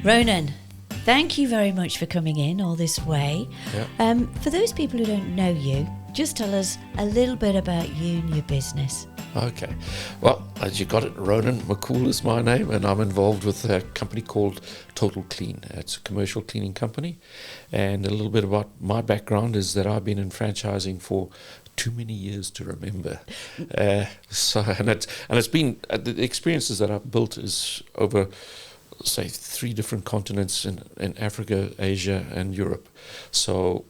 Ronan, thank you very much for coming in all this way. Yeah. For those people who don't know you, just tell us a little bit about you and your business. Okay. Well, as you got it, Ronan McCool is my name, and I'm involved with a company called Total Clean. It's a commercial cleaning company. And a little bit about my background is that I've been in franchising for too many years to remember. And it's been the experiences that I've built is over, say, 3 different continents in Africa, Asia, and Europe. So,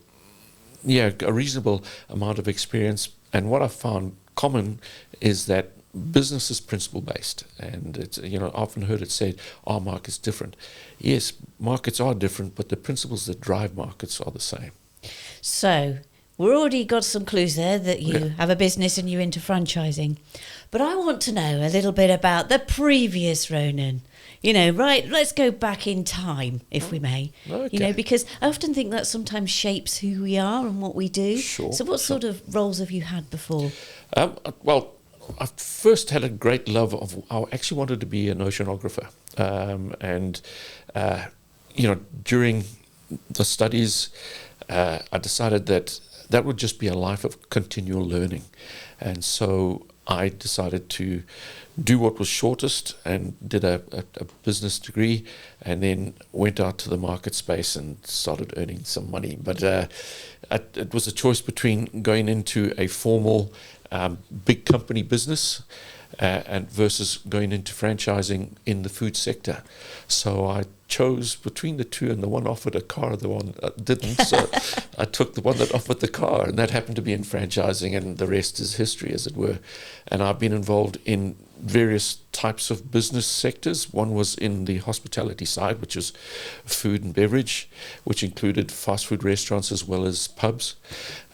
yeah, a reasonable amount of experience. And what I've found common is that business is principle based, and it's, I've often heard it said, our market's different. Yes, markets are different, but the principles that drive markets are the same. So we've already got some clues there that you have a business and you're into franchising, but I want to know a little bit about the previous Ronan. Let's go back in time, if we may. Okay. Because I often think that sometimes shapes who we are and what we do. Sure. So what sort of roles have you had before? Well, I first had a great love of, I actually wanted to be an oceanographer. During the studies, I decided that would just be a life of continual learning. And so I decided to do what was shortest and did a business degree, and then went out to the market space and started earning some money. But it was a choice between going into a formal big company business and versus going into franchising in the food sector. So I chose between the two, and the one offered a car, the one didn't. So I took the one that offered the car, and that happened to be in franchising, and the rest is history, as it were. And I've been involved in various types of business sectors. One was in the hospitality side, which is food and beverage, which included fast food restaurants as well as pubs,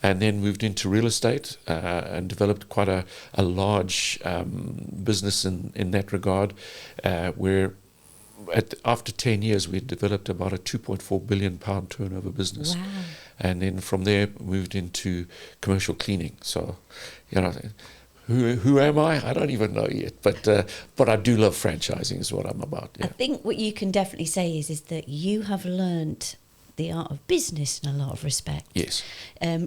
and then moved into real estate and developed quite a large business in that regard, where after 10 years we had developed about a £2.4 billion turnover business. Wow. And then from there moved into commercial cleaning. So, who am I? I don't even know yet, but I do love franchising is what I'm about. Yeah. I think what you can definitely say is that you have learnt the art of business in a lot of respects. Yes.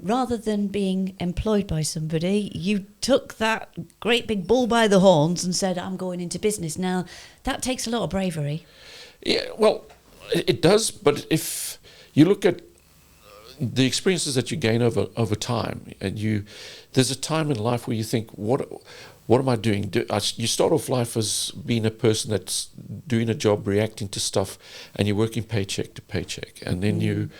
Rather than being employed by somebody, you took that great big bull by the horns and said, I'm going into business. Now, that takes a lot of bravery. Yeah, well, it does, but if you look at the experiences that you gain over time, and there's a time in life where you think, what am I doing? You start off life as being a person that's doing a job, reacting to stuff, and you're working paycheck to paycheck. And then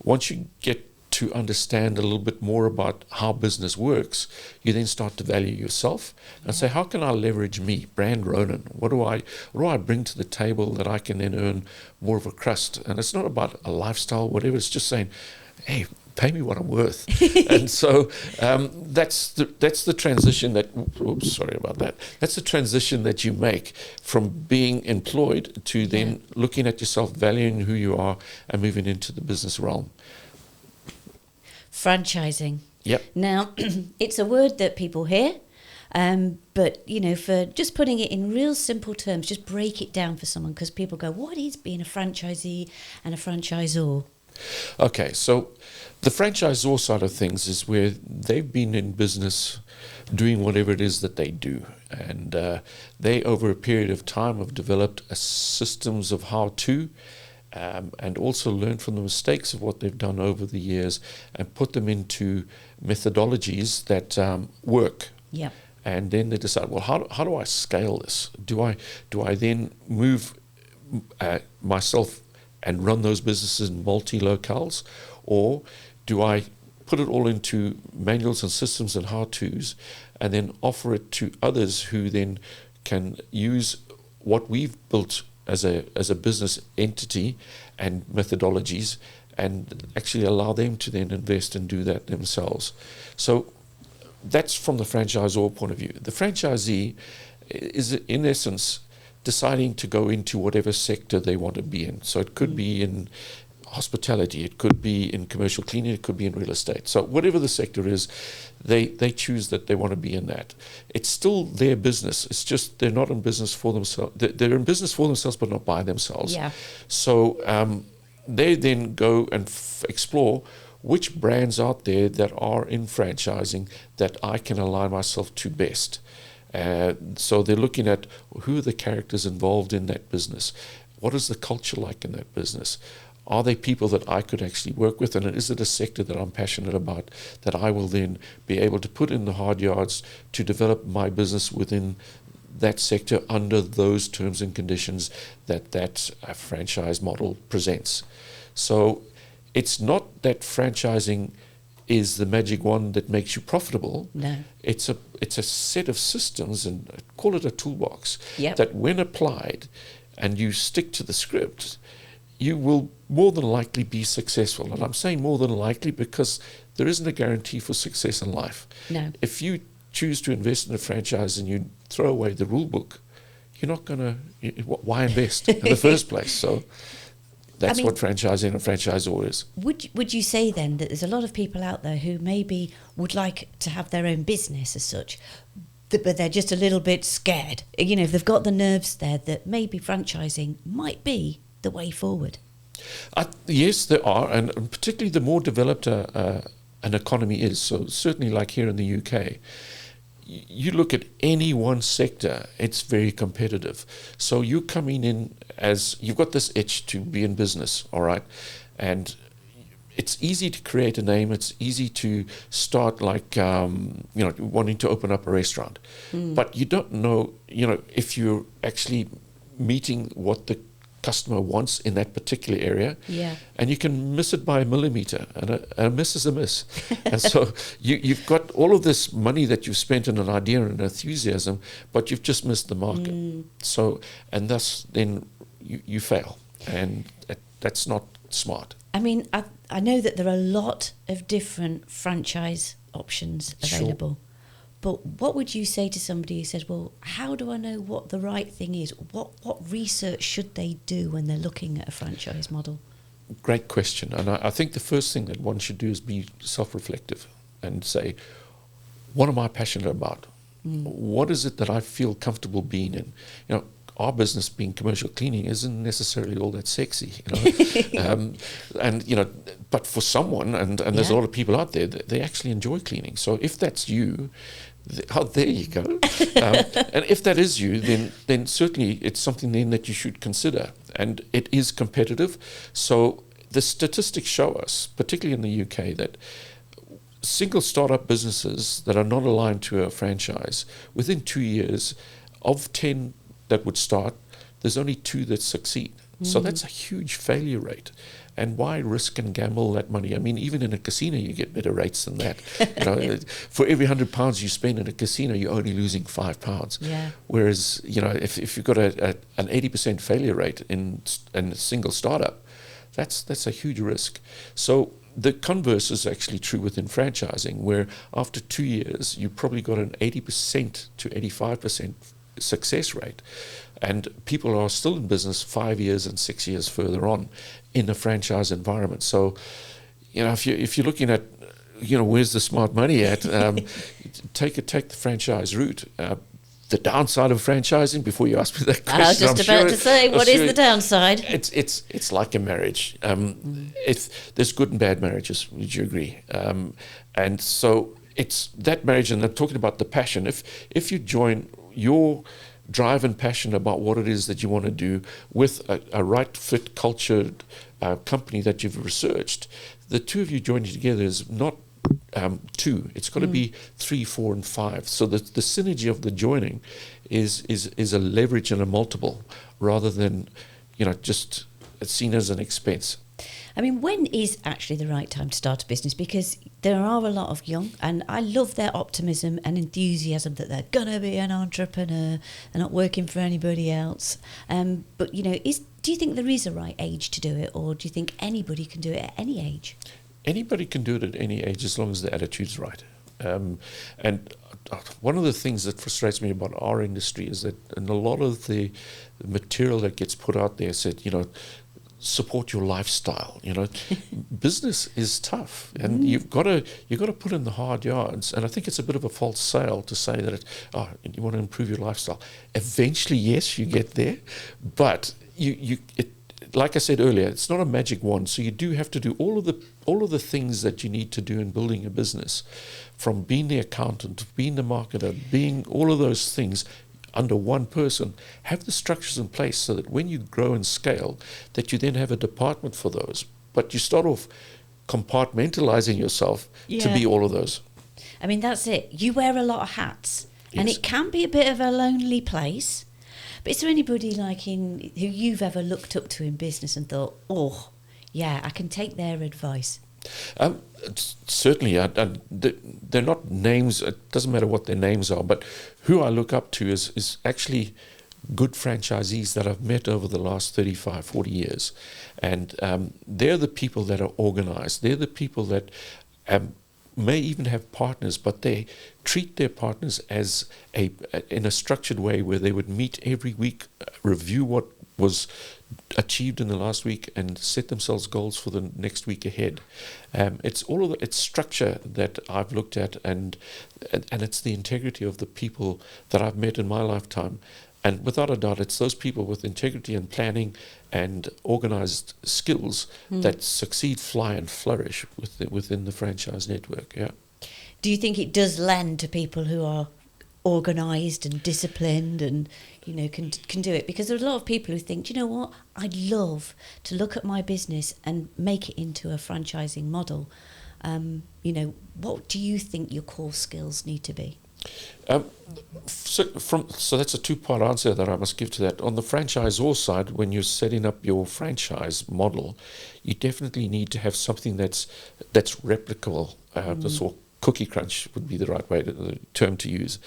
once you get to understand a little bit more about how business works, you then start to value yourself and say, how can I leverage me, brand Ronan? What do I bring to the table that I can then earn more of a crust? And it's not about a lifestyle, whatever. It's just saying, hey, pay me what I'm worth. And so that's the transition that's the transition that you make from being employed to then looking at yourself, valuing who you are, and moving into the business realm. Franchising. Yep. Now, it's a word that people hear, but, for just putting it in real simple terms, just break it down for someone, because people go, what is being a franchisee and a franchisor? Okay, so the franchisor side of things is where they've been in business doing whatever it is that they do. And they, over a period of time, have developed systems of how to, and also learn from the mistakes of what they've done over the years and put them into methodologies that work. Yeah. And then they decide, well, how do I scale this? Do I then move myself and run those businesses in multi-locales, or do I put it all into manuals and systems and how-tos and then offer it to others who then can use what we've built as a business entity and methodologies, and actually allow them to then invest and do that themselves. So that's from the franchisor point of view. The franchisee is, in essence, deciding to go into whatever sector they want to be in. So it could be in hospitality, it could be in commercial cleaning, it could be in real estate. So whatever the sector is, they choose that they want to be in that. It's still their business. It's just they're not in business for themselves. They're in business for themselves, but not by themselves. Yeah. So they then go and explore which brands out there that are in franchising that I can align myself to best. So they're looking at who are the characters involved in that business. What is the culture like in that business? Are they people that I could actually work with? And is it a sector that I'm passionate about that I will then be able to put in the hard yards to develop my business within that sector under those terms and conditions that franchise model presents? So it's not that franchising is the magic wand that makes you profitable. No. It's a set of systems, and call it a toolbox, Yep. that when applied and you stick to the script, you will more than likely be successful. And I'm saying more than likely because there isn't a guarantee for success in life. No. If you choose to invest in a franchise and you throw away the rule book, you're not going to, why invest in the first place? So that's what franchising and franchisor is. Would you say then that there's a lot of people out there who maybe would like to have their own business as such, but they're just a little bit scared? You know, if they've got the nerves there, that maybe franchising might be the way forward. Yes, there are, and particularly the more developed an economy is. So certainly like here in the UK, you look at any one sector, it's very competitive. So you're coming in as, you've got this itch to be in business, all right? And it's easy to create a name. It's easy to start like, wanting to open up a restaurant. But you don't know, if you're actually meeting what the customer wants in that particular area. Yeah. And you can miss it by a millimeter, and a miss is a miss. And so you've got all of this money that you've spent in an idea and an enthusiasm, but you've just missed the market. So, and thus then you fail, and that's not smart. I mean, I know that there are a lot of different franchise options available. Sure. But what would you say to somebody who says, well, how do I know what the right thing is? What research should they do when they're looking at a franchise model? Great question. And I think the first thing that one should do is be self-reflective and say, what am I passionate about? What is it that I feel comfortable being in? Our business being commercial cleaning isn't necessarily all that sexy, but for someone, and there's a lot of people out there, they actually enjoy cleaning. So if that's you, there you go. And if that is you, then certainly it's something then that you should consider. And it is competitive. So the statistics show us, particularly in the UK, that single startup businesses that are not aligned to a franchise, within 2 years, of 10 that would start, there's only 2 that succeed. So that's a huge failure rate. And why risk and gamble that money? I mean, even in a casino, you get better rates than that. For every £100 you spend in a casino, you're only losing £5. Yeah. Whereas, if you've got an 80% failure rate in a single startup, that's a huge risk. So the converse is actually true within franchising, where after 2 years, you've probably got an 80% to 85% success rate, and people are still in business 5 years and 6 years further on in a franchise environment. So, if you're looking at, where's the smart money at, take the franchise route. The downside of franchising, before you ask me that question, I was just about to say, what is the downside? It's like a marriage. If there's good and bad marriages, would you agree? And so it's that marriage, and I'm talking about the passion. If you join your drive and passion about what it is that you want to do with a right fit cultured company that you've researched, the two of you joining together is not 2. It's got to be 3, 4, and 5. So the synergy of the joining is a leverage and a multiple, rather than just seen as an expense. I mean, when is actually the right time to start a business? Because there are a lot of young, and I love their optimism and enthusiasm that they're going to be an entrepreneur, they're not working for anybody else. But, do you think there is a right age to do it, or do you think anybody can do it at any age? Anybody can do it at any age as long as the attitude's right. And one of the things that frustrates me about our industry is that in a lot of the material that gets put out there said, support your lifestyle. Business is tough, and you've got to put in the hard yards. And I think it's a bit of a false sale to say that you want to improve your lifestyle. Eventually, yes, you get there, but like I said earlier, it's not a magic wand. So you do have to do all of the things that you need to do in building a business, from being the accountant, being the marketer, being all of those things under one person. Have the structures in place so that when you grow and scale, that you then have a department for those. But you start off compartmentalizing yourself to be all of those. I mean, that's it. You wear a lot of hats, and it can be a bit of a lonely place. But is there anybody who you've ever looked up to in business and thought, oh, yeah, I can take their advice? Certainly, they're not names. It doesn't matter what their names are, but who I look up to is actually good franchisees that I've met over the last 35, 40 years. And they're the people that are organized. They're the people that may even have partners, but they treat their partners as in a structured way where they would meet every week, review what was achieved in the last week, and set themselves goals for the next week ahead. It's it's structure that I've looked at, and it's the integrity of the people that I've met in my lifetime. And without a doubt, it's those people with integrity and planning and organized skills that succeed, fly, and flourish within the franchise network. Yeah. Do you think it does lend to people who are organised and disciplined and can do it? Because there are a lot of people who think, you know what, I'd love to look at my business and make it into a franchising model. What do you think your core skills need to be? So that's a two-part answer that I must give to that. On the franchisor side, when you're setting up your franchise model, you definitely need to have something that's replicable. Or cookie crunch would be the right the term to use.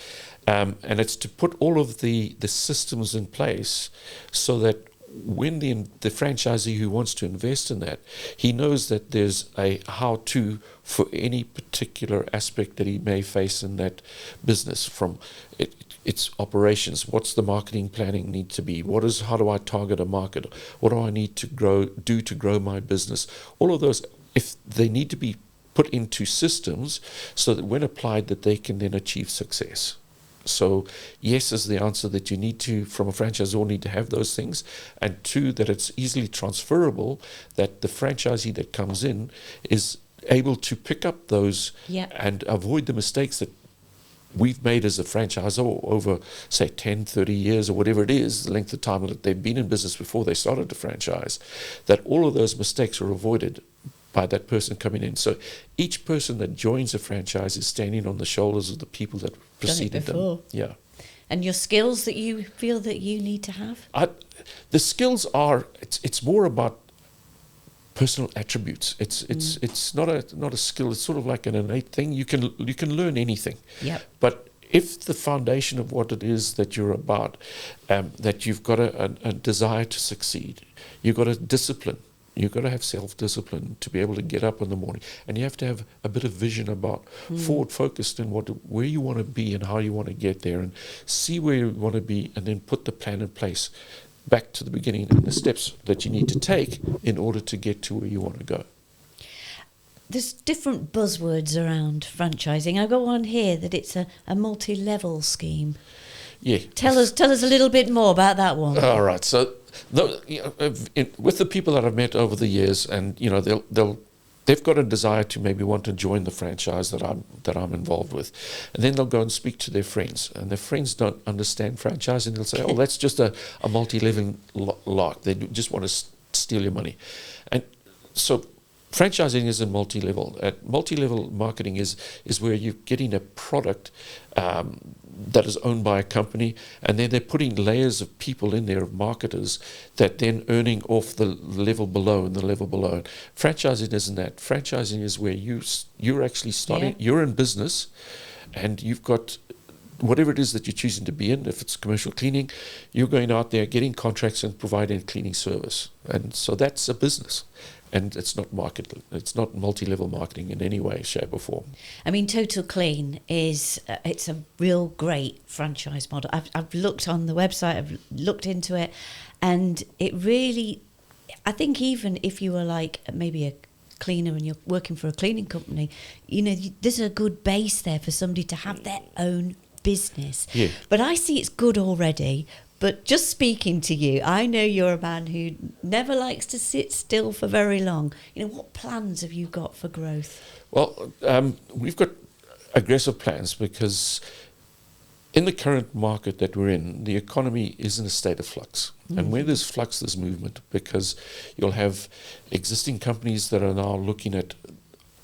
And it's to put all of the systems in place so that when the franchisee who wants to invest in that, he knows that there's a how-to for any particular aspect that he may face in that business, from its operations. What's the marketing planning need to be? How do I target a market? What do I need to do to grow my business? All of those, if they need to be put into systems so that when applied, that they can then achieve success. So yes is the answer, that you need to, from a franchisor, need to have those things. And two, that it's easily transferable, that the franchisee that comes in is able to pick up those and avoid the mistakes that we've made as a franchisor over, say, 10, 30 years or whatever it is, the length of time that they've been in business before they started to franchise, that all of those mistakes are avoided by that person coming in. So each person that joins a franchise is standing on the shoulders of the people that preceded them. Yeah. And your skills that you feel that you need to have? The skills are, it's more about personal attributes. It's not a skill. It's sort of like an innate thing. You can learn anything. Yeah. But if the foundation of what it is that you're about, that you've got a desire to succeed, you've got a discipline. You've got to have self-discipline to be able to get up in the morning, and you have to have a bit of vision about forward-focused in where you want to be and how you want to get there, and see where you want to be, and then put the plan in place back to the beginning and the steps that you need to take in order to get to where you want to go. There's different buzzwords around franchising. I got one here that it's a multi-level scheme. Yeah. Tell us a little bit more about that one. All right. So, with the people that I've met over the years, and they've got a desire to maybe want to join the franchise that I'm involved with, and then they'll go and speak to their friends, and their friends don't understand franchising. They'll say, "Oh, that's just a multi-level lark. They just want to steal your money," and so. Franchising isn't multi-level. Multi-level marketing is where you're getting a product that is owned by a company, and then they're putting layers of people in there, of marketers, that then earning off the level below and the level below. Franchising isn't that. Franchising is where you're actually starting. Yeah. You're in business, and you've got whatever it is that you're choosing to be in. If it's commercial cleaning, you're going out there, getting contracts and providing a cleaning service. And so that's a business. And it's not multi-level marketing in any way, shape or form. I mean, Total Clean it's a real great franchise model. I've looked on the website, I've looked into it, and it really, I think even if you were like maybe a cleaner and you're working for a cleaning company, you know, there's a good base there for somebody to have their own business. Yeah. But I see it's good already. But just speaking to you, I know you're a man who never likes to sit still for very long. You know, what plans have you got for growth? Well, we've got aggressive plans because in the current market that we're in, the economy is in a state of flux. Mm-hmm. And where there's flux, there's movement, because you'll have existing companies that are now looking at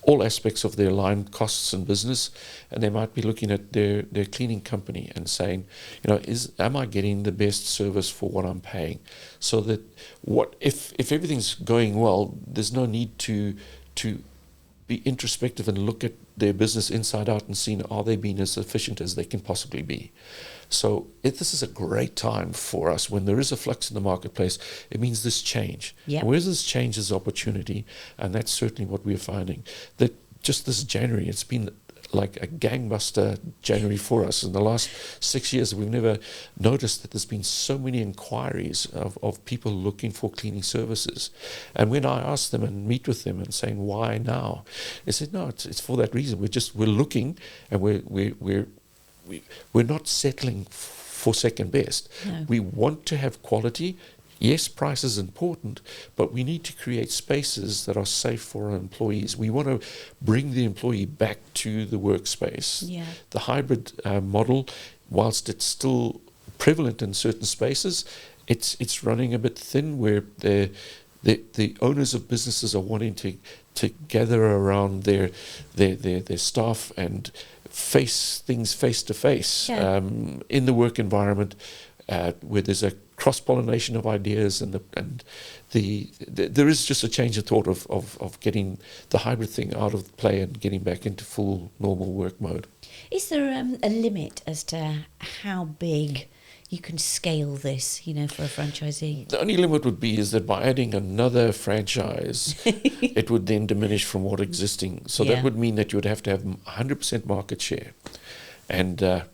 all aspects of their line costs and business, and they might be looking at their cleaning company and saying, you know, am I getting the best service for what I'm paying? So that if everything's going well, there's no need to be introspective and look at their business inside out and see, are they being as efficient as they can possibly be? So this is a great time for us. When there is a flux in the marketplace, it means this change. Yep. And where there's change is opportunity, and that's certainly what we're finding. That just this January, it's been like a gangbuster January for us. In the last 6 years, we've never noticed that there's been so many inquiries of people looking for cleaning services. And when I ask them and meet with them and saying, why now? They said, no, it's for that reason. We're looking, and we're not settling for second best. No. We want to have quality. Yes, price is important, but we need to create spaces that are safe for our employees. We want to bring the employee back to the workspace. Yeah. The hybrid model, whilst it's still prevalent in certain spaces, it's running a bit thin, where the owners of businesses are wanting to gather around their staff and face things face to face in the work environment, where there's a cross-pollination of ideas, and there is just a change of thought of getting the hybrid thing out of play and getting back into full normal work mode. Is there a limit as to how big you can scale this, you know, for a franchisee? The only limit would be is that by adding another franchise, it would then diminish from what existing. So that would mean that you would have to have 100% market share, and the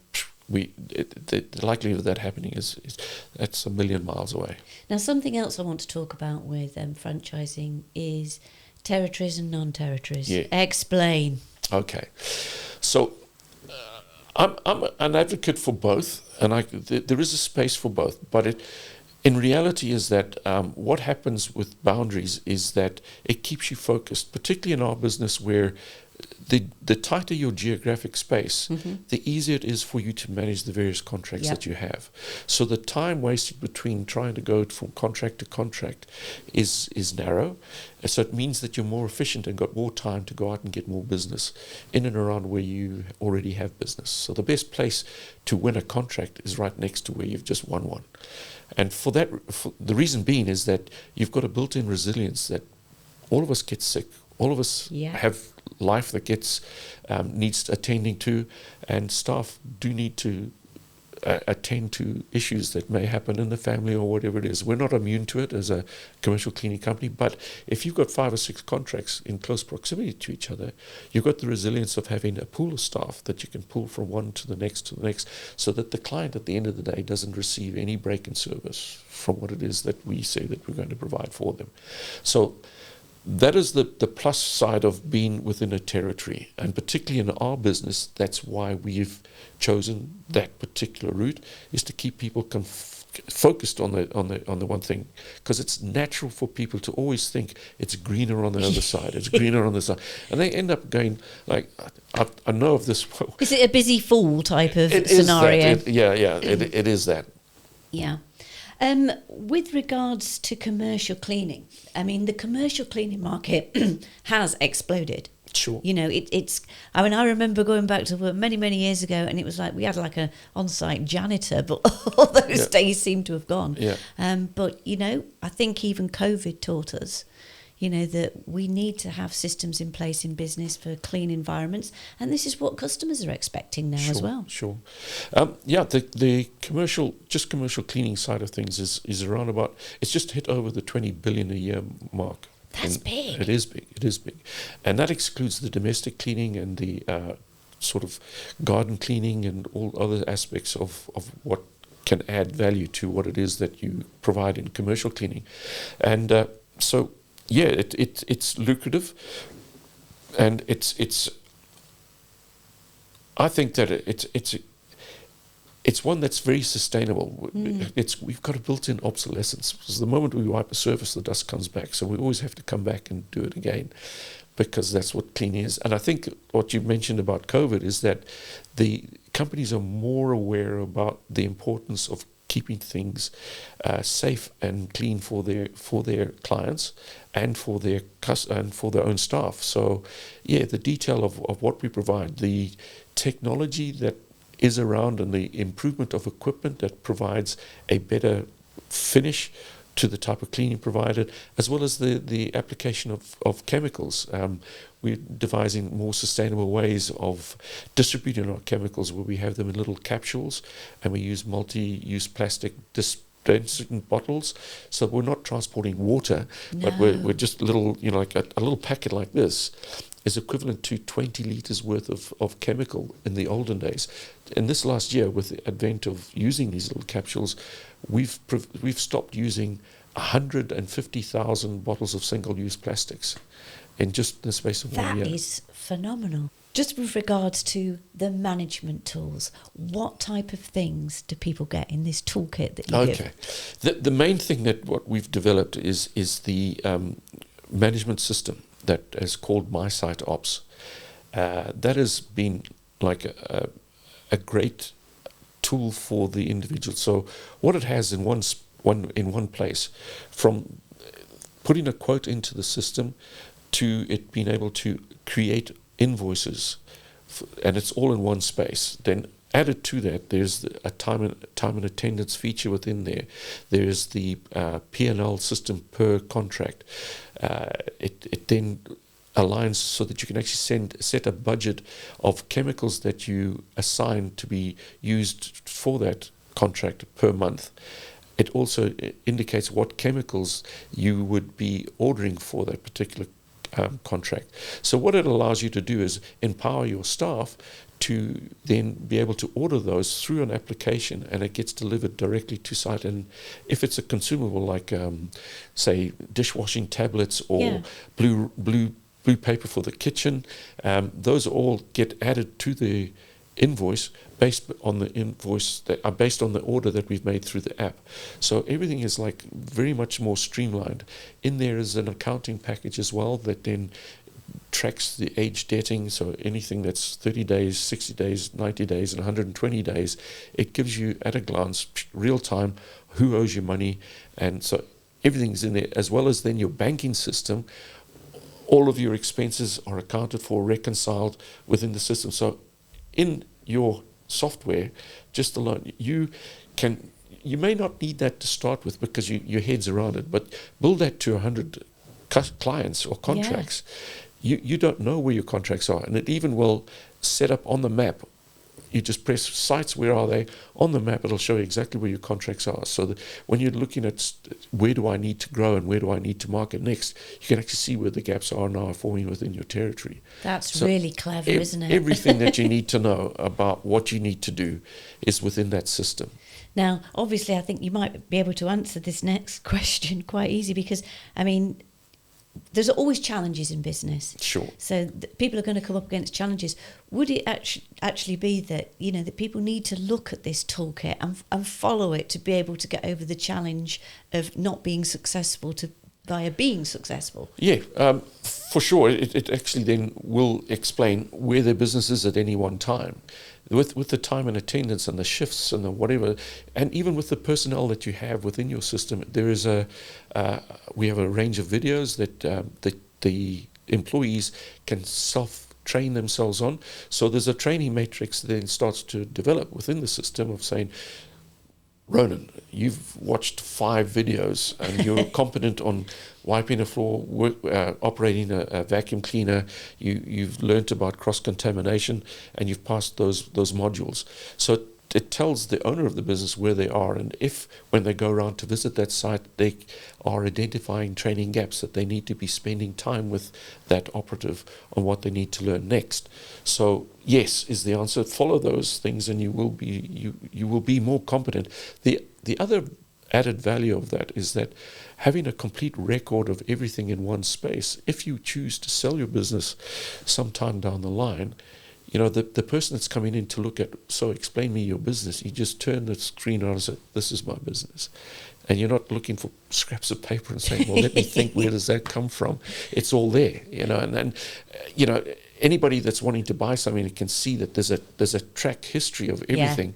likelihood of that happening is that's a million miles away. Now, something else I want to talk about with franchising is territories and non-territories. Yeah. Explain. Okay, so I'm an advocate for both, and there is a space for both, but in reality is that what happens with boundaries is that it keeps you focused, particularly in our business, where the tighter your geographic space, the easier it is for you to manage the various contracts that you have. So the time wasted between trying to go from contract to contract is narrow. So it means that you're more efficient and got more time to go out and get more business in and around where you already have business. So the best place to win a contract is right next to where you've just won one. And for the reason being is that you've got a built-in resilience that all of us get sick. All of us have life that needs attending to, and staff do need to attend to issues that may happen in the family or whatever it is. We're not immune to it as a commercial cleaning company, but if you've got 5 or 6 contracts in close proximity to each other, you've got the resilience of having a pool of staff that you can pull from one to the next, so that the client at the end of the day doesn't receive any break in service from what it is that we say that we're going to provide for them. So that is the plus side of being within a territory, and particularly in our business, that's why we've chosen that particular route, is to keep people focused on the one thing, because it's natural for people to always think it's greener on the other side, it's greener on the side, and they end up going like, I know of this. Is it a busy fool type of scenario? It is that. Yeah. With regards to commercial cleaning, I mean, the commercial cleaning market has exploded. Sure. You know, I mean, I remember going back to work many, many years ago, and it was like we had like an on-site janitor, but all those days seem to have gone. Yeah. But, you know, I think even COVID taught us, you know, that we need to have systems in place in business for clean environments, and this is what customers are expecting now as well. Sure. The commercial cleaning side of things is around about, it's just hit over the 20 billion a year mark. That's big. It is big. And that excludes the domestic cleaning and the sort of garden cleaning and all other aspects of what can add value to what it is that you provide in commercial cleaning. And So yeah, it's lucrative, and it's. I think that it's one that's very sustainable. We've got a built-in obsolescence, because the moment we wipe a surface, the dust comes back. So we always have to come back and do it again, because that's what cleaning is. And I think what you mentioned about COVID is that the companies are more aware about the importance of keeping things safe and clean for their clients and for their own staff. So yeah, the detail of what we provide, the technology that is around, and the improvement of equipment that provides a better finish to the type of cleaning provided, as well as the application of chemicals. We're devising more sustainable ways of distributing our chemicals, where we have them in little capsules, and we use multi-use plastic dispensing bottles. So we're not transporting water, but we're just little, like a little packet like this is equivalent to 20 litres worth of chemical in the olden days. In this last year, with the advent of using these little capsules, we've stopped using 150,000 bottles of single-use plastics in just the space of 1 year. That is phenomenal. Just with regards to the management tools, what type of things do people get in this toolkit that you give? The main thing that what we've developed is the management system that is called My Site Ops. That has been like a great tool for the individual. So what it has in one place, from putting a quote into the system to it being able to create invoices, and it's all in one space. Then added to that, there's a time and attendance feature within there. There's the P&L system per contract. It then aligns so that you can actually set a budget of chemicals that you assign to be used for that contract per month. It also indicates what chemicals you would be ordering for that particular contract. So what it allows you to do is empower your staff to then be able to order those through an application, and it gets delivered directly to site. And if it's a consumable like, say, dishwashing tablets or blue paper for the kitchen, those all get added to the invoice based on the order that we've made through the app. So everything is like very much more streamlined. In there is an accounting package as well that then tracks the age debting, so anything that's 30 days, 60 days, 90 days, and 120 days, it gives you at a glance, real time, who owes you money. And so everything's in there, as well as then your banking system. All of your expenses are accounted for, reconciled within the system. So in your software, just alone, you may not need that to start with, because your head's around it, but build that to 100 clients or contracts. You don't know where your contracts are, and it even will set up on the map. You just press sites, where are they? On the map, it'll show you exactly where your contracts are. So that when you're looking at where do I need to grow and where do I need to market next, you can actually see where the gaps are now forming within your territory. That's really clever, isn't it? Everything that you need to know about what you need to do is within that system. Now, obviously, I think you might be able to answer this next question quite easy, because, I mean, there's always challenges in business. Sure. So people are going to come up against challenges. Would it actually be that, that people need to look at this toolkit and follow it to be able to get over the challenge of not being successful via being successful? Yeah, for sure. It actually then will explain where their business is at any one time. With the time and attendance and the shifts and the whatever, and even with the personnel that you have within your system, there is we have a range of videos that the employees can self-train themselves on. So there's a training matrix that then starts to develop within the system of saying, Ronan, you've watched 5 videos and you're competent on wiping a floor, operating a vacuum cleaner. You've learnt about cross-contamination, and you've passed those modules. So it tells the owner of the business where they are, and if when they go around to visit that site, they are identifying training gaps, that they need to be spending time with that operative on what they need to learn next. So yes is the answer. Follow those things, and you will be more competent. The other added value of that is that having a complete record of everything in one space, if you choose to sell your business sometime down the line, the person that's coming in to look at, so explain me your business, you just turn the screen on and say, this is my business. And you're not looking for scraps of paper and saying, well, let me think, where does that come from? It's all there, and then, anybody that's wanting to buy something and can see that there's a track history of everything,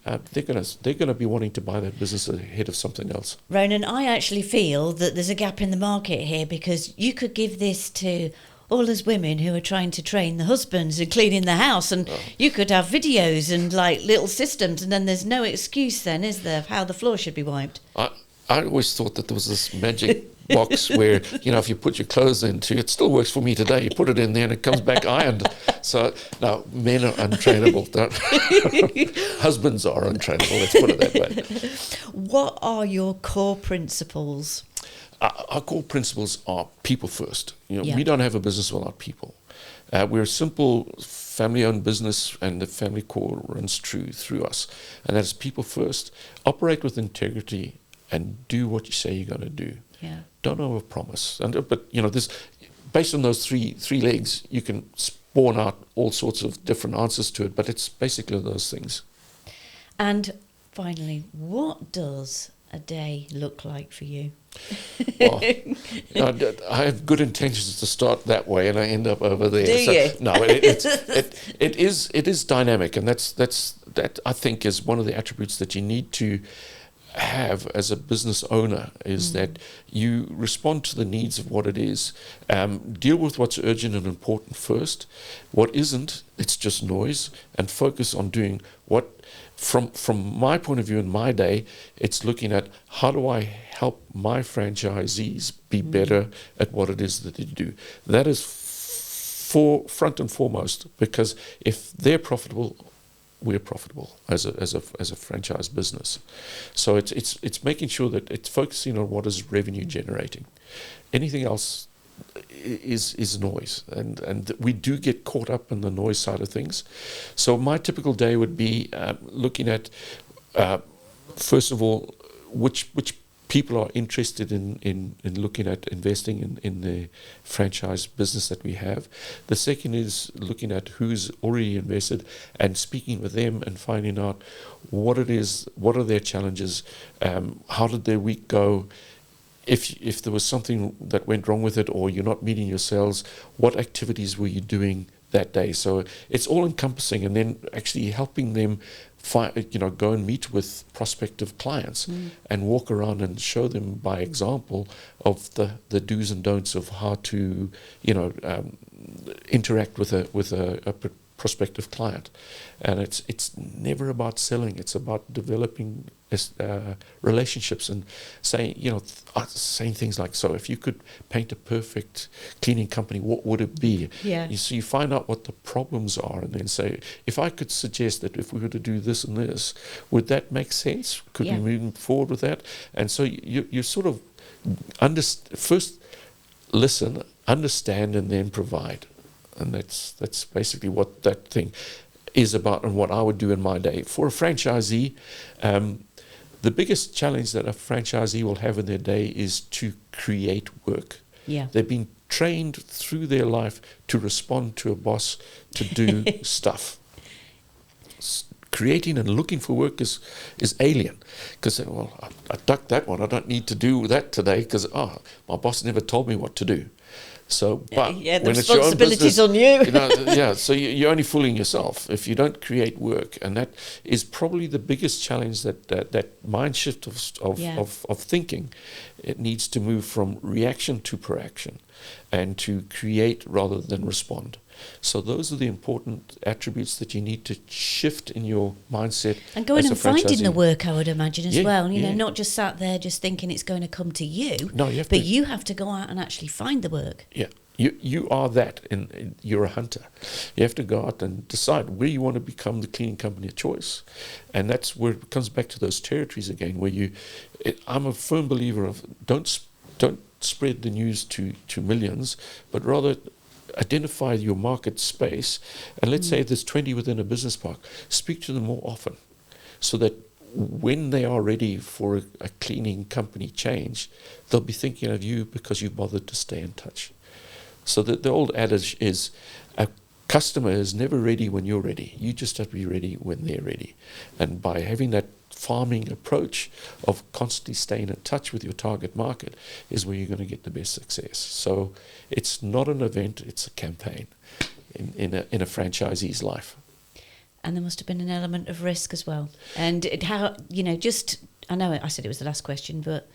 they're gonna be wanting to buy that business ahead of something else. Ronan, I actually feel that there's a gap in the market here, because you could give this to all us women who are trying to train the husbands and cleaning the house, and you could have videos and like little systems, and then there's no excuse then, is there, of how the floor should be wiped? I always thought that there was this magic box where, if you put your clothes into, it still works for me today. You put it in there and it comes back ironed. So, no, men are untrainable. Husbands are untrainable, let's put it that way. What are your core principles? Our core principles are people first. We don't have a business without people. We're a simple family-owned business, and the family core runs true through us. And that is people first, operate with integrity, and do what you say you're going to do. Yeah. Don't overpromise. But this, based on those three legs, you can spawn out all sorts of different answers to it. But it's basically those things. And finally, what does a day look like for you? Well, I have good intentions to start that way, and I end up over there. Do you? No, it is dynamic, and that I think is one of the attributes that you need to have as a business owner, is that you respond to the needs of what it is, deal with what's urgent and important first. What isn't, it's just noise, and focus on doing what, from my point of view in my day, it's looking at how do I help my franchisees be better at what it is that they do. That is front and foremost, because if they're profitable, we're profitable as a franchise business. So it's making sure that it's focusing on what is revenue generating. Anything else is noise, and we do get caught up in the noise side of things. So my typical day would be looking at first of all which people are interested in looking at investing in the franchise business that we have. The second is looking at who's already invested and speaking with them and finding out what it is, what are their challenges, how did their week go, if there was something that went wrong with it, or you're not meeting your sales, what activities were you doing that day? So it's all encompassing, and then actually helping them go and meet with prospective clients and walk around and show them by example of the do's and don'ts of how to interact with a prospective client. And it's never about selling, it's about developing relationships and saying things like, so if you could paint a perfect cleaning company, what would it be? You find out what the problems are, and then say, if I could suggest that if we were to do this and this, would that make sense? Could we move forward with that? And so you sort of first listen, understand, and then provide. And that's basically what that thing is about, and what I would do in my day. For a franchisee, the biggest challenge that a franchisee will have in their day is to create work. Yeah. They've been trained through their life to respond to a boss, to do stuff. Creating and looking for work is alien, because I ducked that one. I don't need to do that today because my boss never told me what to do. So, but the when it's your own responsibility's business, on you. So you're only fooling yourself if you don't create work, and that is probably the biggest challenge. That mind shift of thinking, it needs to move from reaction to proaction, and to create rather than respond. So those are the important attributes that you need to shift in your mindset. And going and finding the work, I would imagine, as well. Not just sat there just thinking it's going to come to you. No, you have but you have to go out and actually find the work. Yeah. You are that, and you're a hunter. You have to go out and decide where you want to become the cleaning company of choice. And that's where it comes back to those territories again, where I'm a firm believer of don't spread the news to millions, but rather identify your market space, and let's say there's 20 within a business park, speak to them more often, so that when they are ready for a cleaning company change, they'll be thinking of you because you bothered to stay in touch. So the old adage is, a customer is never ready when you're ready. You just have to be ready when they're ready. And by having that farming approach of constantly staying in touch with your target market is where you're going to get the best success. So it's not an event, it's a campaign in a franchisee's life. And there must have been an element of risk as well. And I know I said it was the last question, but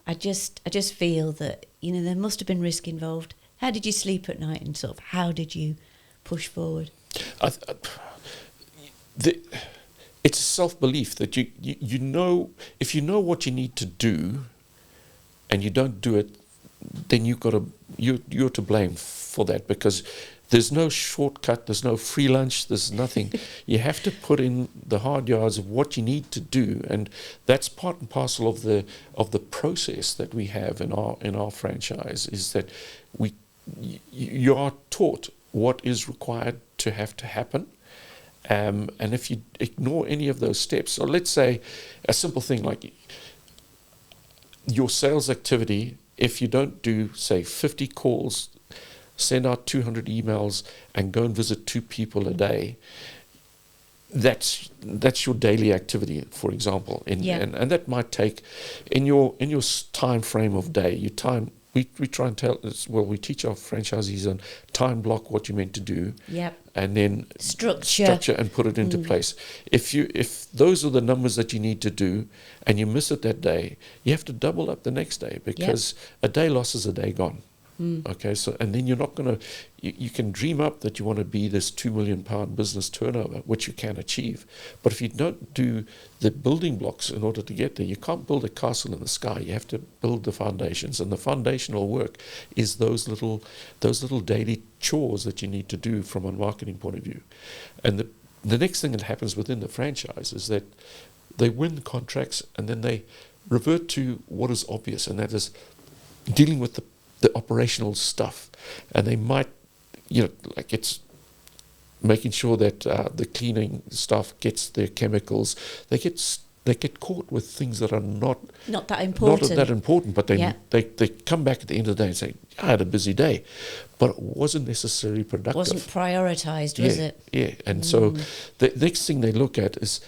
I just feel that, there must have been risk involved. How did you sleep at night, and sort of how did you push forward? It's self-belief that you know, if you know what you need to do and you don't do it, then you're to blame for that, because there's no shortcut, there's no free lunch, there's nothing. You have to put in the hard yards of what you need to do, and that's part and parcel of the process that we have in our franchise, is that you are taught what is required to happen. And if you ignore any of those steps, so let's say a simple thing like your sales activity, if you don't do, say, 50 calls, send out 200 emails, and go and visit 2 people a day, that's your daily activity, for example. And that might take, in your time frame of day, we try and we teach our franchisees on time block what you're meant to do, and then structure and put it into place. If those are the numbers that you need to do, and you miss it that day, you have to double up the next day, because a day lost is a day gone. Okay, so, and then you're not going to, you can dream up that you want to be this £2 million business turnover, which you can achieve. But if you don't do the building blocks in order to get there, you can't build a castle in the sky. You have to build the foundations, and the foundational work is those little daily chores that you need to do from a marketing point of view. And the next thing that happens within the franchise is that they win contracts, and then they revert to what is obvious, and that is dealing with the operational stuff. And they might, it's making sure that the cleaning staff gets their chemicals. They get caught with things that are not that important, but they come back at the end of the day and say, I had a busy day, but it wasn't necessarily productive. Wasn't prioritised, was it? Yeah, and so the next thing they look at is,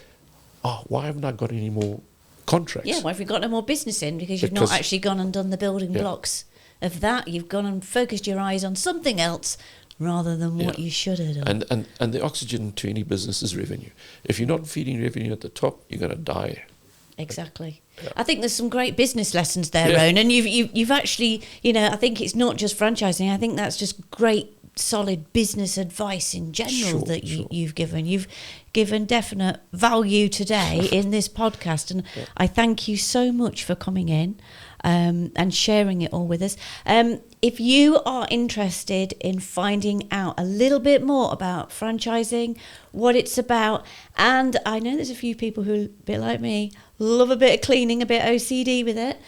why haven't I got any more contracts? Yeah, why have you got no more business in? Because you've not actually gone and done the building blocks of that. You've gone and focused your eyes on something else rather than what you should have done. And the oxygen to any business is revenue. If you're not feeding revenue at the top, you're going to die. Exactly. Yeah. I think there's some great business lessons there, Ronan. You've actually, I think it's not just franchising. I think that's just great, solid business advice in general you've given. You've given definite value today in this podcast, and I thank you so much for coming in and sharing it all with us. If you are interested in finding out a little bit more about franchising, what it's about, and I know there's a few people who, a bit like me, love a bit of cleaning, a bit OCD with it,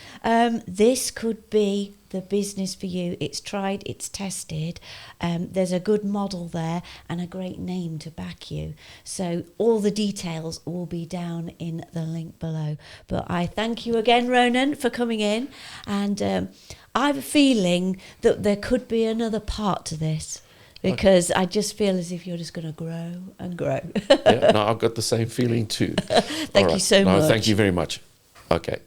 this could be the business for you. It's tried, it's tested, there's a good model there and a great name to back you. So all the details will be down in the link below. But I thank you again, Ronan, for coming in, and I have a feeling that there could be another part to this, because I just feel as if you're just going to grow and grow. I've got the same feeling too. Thank you so much. Thank you very much. Okay.